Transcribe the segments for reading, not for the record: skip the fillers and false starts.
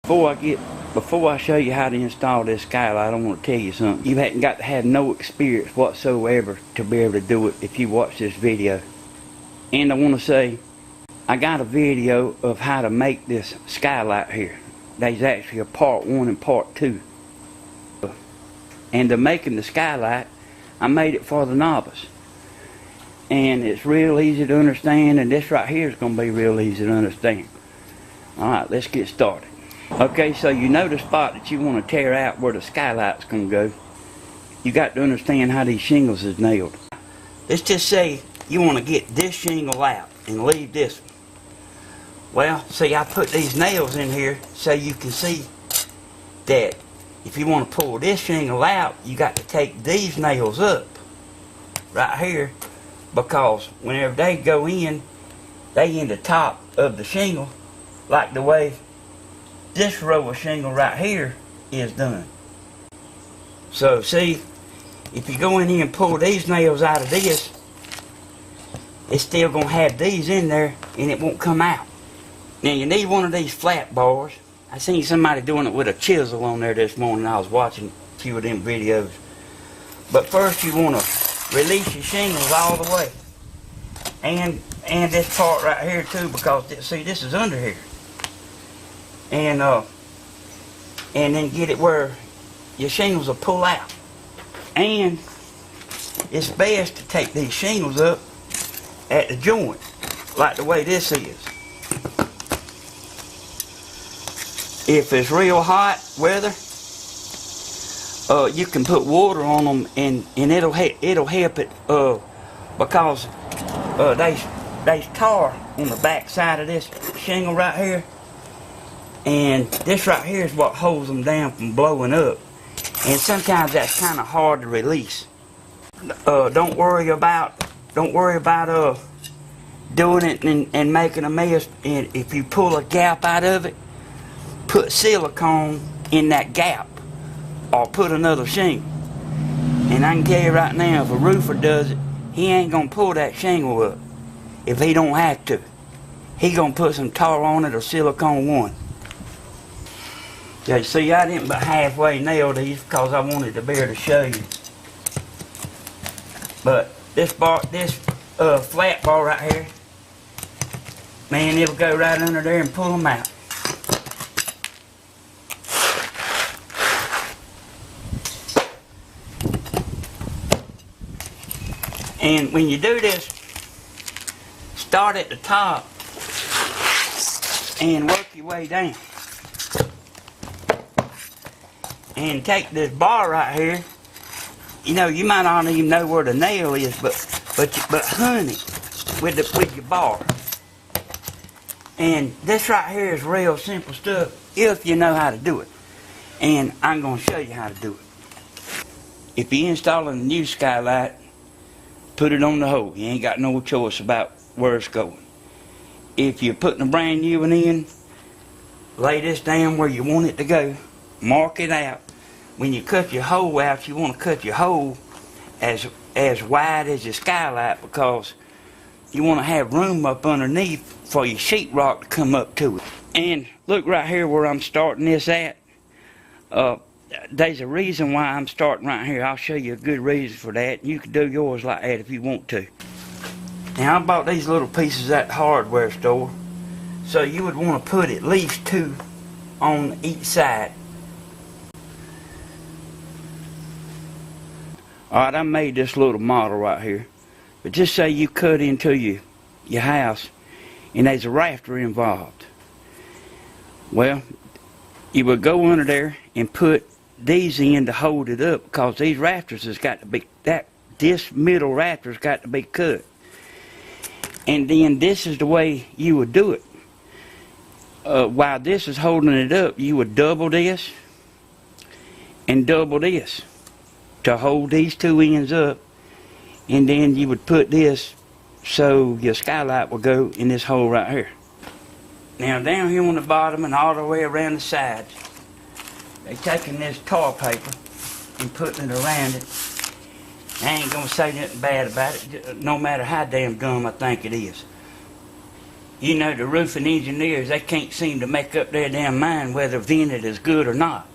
Before I show you how to install this skylight, I want to tell you something. You haven't got to have no experience whatsoever to be able to do it if you watch this video. And I want to say, I got a video of how to make this skylight here. There's actually a part 1 and part 2. And to making the skylight, I made it for the novice. And it's real easy to understand, and this right here is going to be real easy to understand. Alright, let's get started. Okay, so you know the spot that you want to tear out where the skylight's going to go. You got to understand how these shingles is nailed. Let's just say you want to get this shingle out and leave this one. Well, see, I put these nails in here so you can see that if you want to pull this shingle out, you got to take these nails up right here, because whenever they go in, they in the top of the shingle, like the way this row of shingle right here is done. So see, if you go in here and pull these nails out of this, it's still going to have these in there and it won't come out. Now you need one of these flat bars. I seen somebody doing it with a chisel on there this morning. I was watching a few of them videos. But first you want to release your shingles all the way. And this part right here too, because see, this is under here. And then get it where your shingles will pull out. And it's best to take these shingles up at the joint, like the way this is. If it's real hot weather, you can put water on them, and it'll help it, because there's tar on the back side of this shingle right here, and this right here is what holds them down from blowing up, and sometimes that's kind of hard to release. Don't worry about doing it and making a mess. And if you pull a gap out of it, put silicone in that gap, or put another shingle. And I can tell you right now, if a roofer does it, he ain't gonna pull that shingle up if he don't have to. He gonna put some tar on it or silicone one. Yeah, see, I didn't but halfway nail these because I wanted to be able to show you. But this flat bar right here, man, it'll go right under there and pull them out. And when you do this, start at the top and work your way down. And take this bar right here. You know, you might not even know where the nail is, but hunt it with your bar. And this right here is real simple stuff if you know how to do it. And I'm going to show you how to do it. If you're installing a new skylight, put it on the hole. You ain't got no choice about where it's going. If you're putting a brand new one in, lay this down where you want it to go. Mark it out. When you cut your hole out, you want to cut your hole as wide as your skylight, because you want to have room up underneath for your sheetrock to come up to it. And look right here where I'm starting this at. There's a reason why I'm starting right here. I'll show you a good reason for that. You can do yours like that if you want to. Now, I bought these little pieces at the hardware store. So you would want to put at least 2 on each side. Alright, I made this little model right here. But just say you cut into your house and there's a rafter involved. Well, you would go under there and put these in to hold it up, because these rafters has got to be, this middle rafter's got to be cut. And then this is the way you would do it. While this is holding it up, you would double this and double this to hold these 2 ends up, and then you would put this so your skylight will go in this hole right here. Now down here on the bottom and all the way around the sides, they taking this tar paper and putting it around it. I ain't gonna say nothing bad about it, no matter how damn dumb I think it is. You know, the roofing engineers, they can't seem to make up their damn mind whether vented is good or not.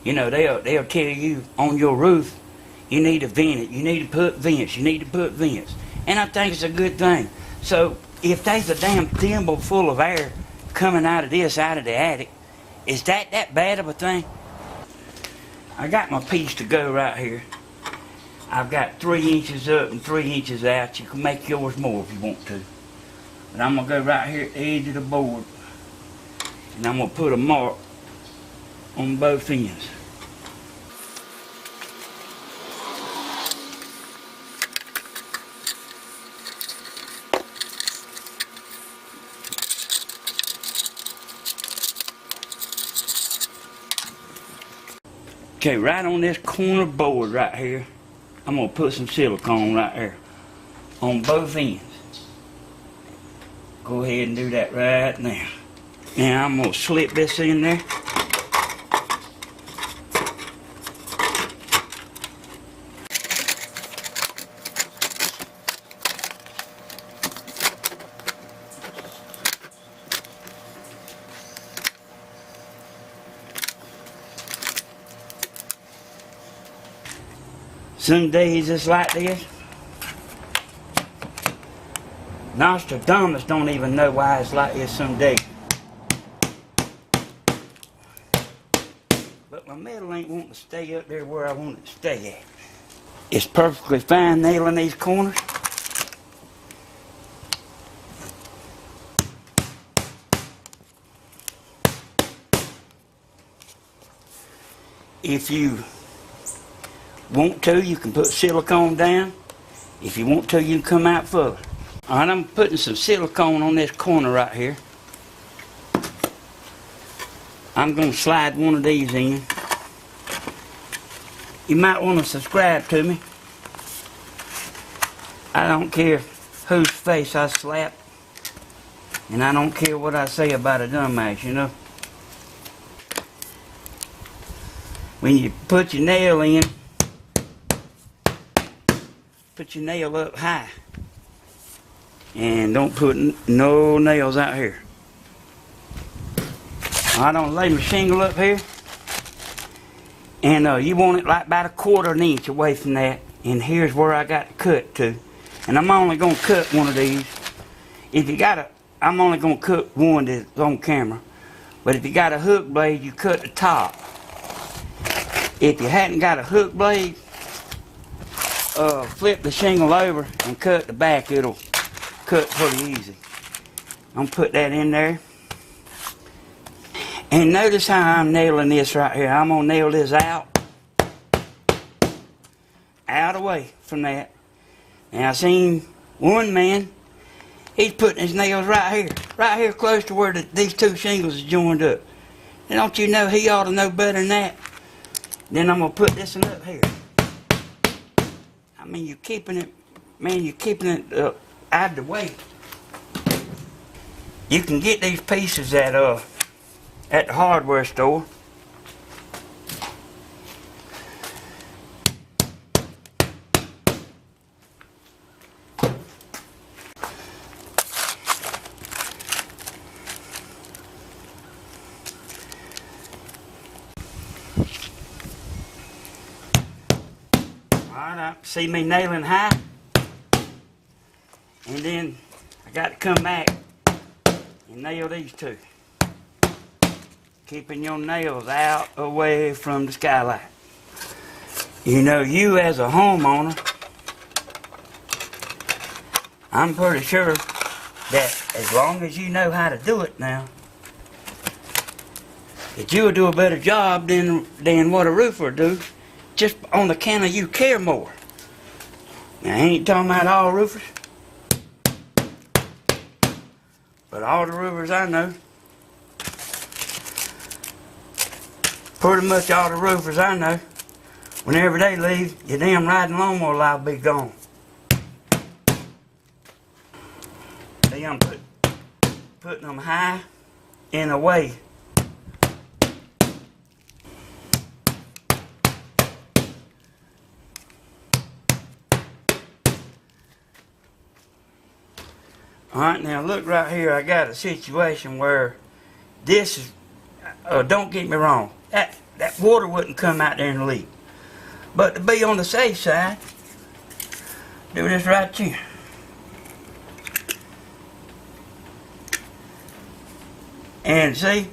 You know, they'll tell you on your roof, you need to vent it, you need to put vents, you need to put vents. And I think it's a good thing. So if there's a damn thimble full of air coming out of this, out of the attic, is that bad of a thing? I got my piece to go right here. I've got 3 inches up and 3 inches out. You can make yours more if you want to. But I'm going to go right here at the edge of the board. And I'm going to put a mark on both ends. Okay, right on this corner board right here, I'm going to put some silicone right there on both ends. Go ahead and do that right now. Now I'm going to slip this in there. Some days it's like this. Nostradamus don't even know why it's like this some days. But my metal ain't wanting to stay up there where I want it to stay at. It's perfectly fine nailing these corners. If you want to, you can put silicone down. If you want to, you can come out further. Alright, I'm putting some silicone on this corner right here. I'm going to slide one of these in. You might want to subscribe to me. I don't care whose face I slap. And I don't care what I say about a dumbass, you know. When you put your nail in, put your nail up high. And don't put no nails out here. I don't lay my shingle up here. And you want it like about 1/4 inch away from that. And here's where I got to cut to. And I'm only going to cut one of these. If you got a, I'm only going to cut one that's on camera. But if you got a hook blade, you cut the top. If you hadn't got a hook blade, flip the shingle over and cut the back. It'll cut pretty easy. I'm gonna put that in there. And notice how I'm nailing this right here. I'm gonna nail this out away from that. And I seen one man, he's putting his nails right here close to where these two shingles is joined up. And don't you know he ought to know better than that? Then I'm gonna put this one up here. I mean, you're keeping it, man, you're keeping it out of the way. You can get these pieces at the hardware store. Alright, see me nailing high? And then I got to come back and nail these two. Keeping your nails out away from the skylight. You know, you as a homeowner, I'm pretty sure that as long as you know how to do it now, that you'll do a better job than what a roofer will do, just on the account of you care more. Now, I ain't talking about all roofers, but all the roofers I know, pretty much all the roofers I know, whenever they leave, your damn riding lawnmower liable to be gone. See, I'm putting them high and away. Alright, now look right here. I got a situation where this is, don't get me wrong, that water wouldn't come out there and leak. But to be on the safe side, do this right here. And see,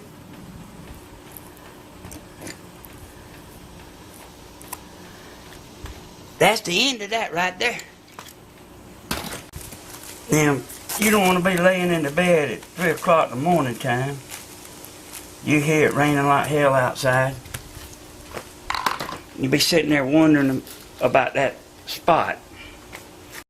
that's the end of that right there. Now, you don't want to be laying in the bed at 3 o'clock in the morning time. You hear it raining like hell outside. You'll be sitting there wondering about that spot.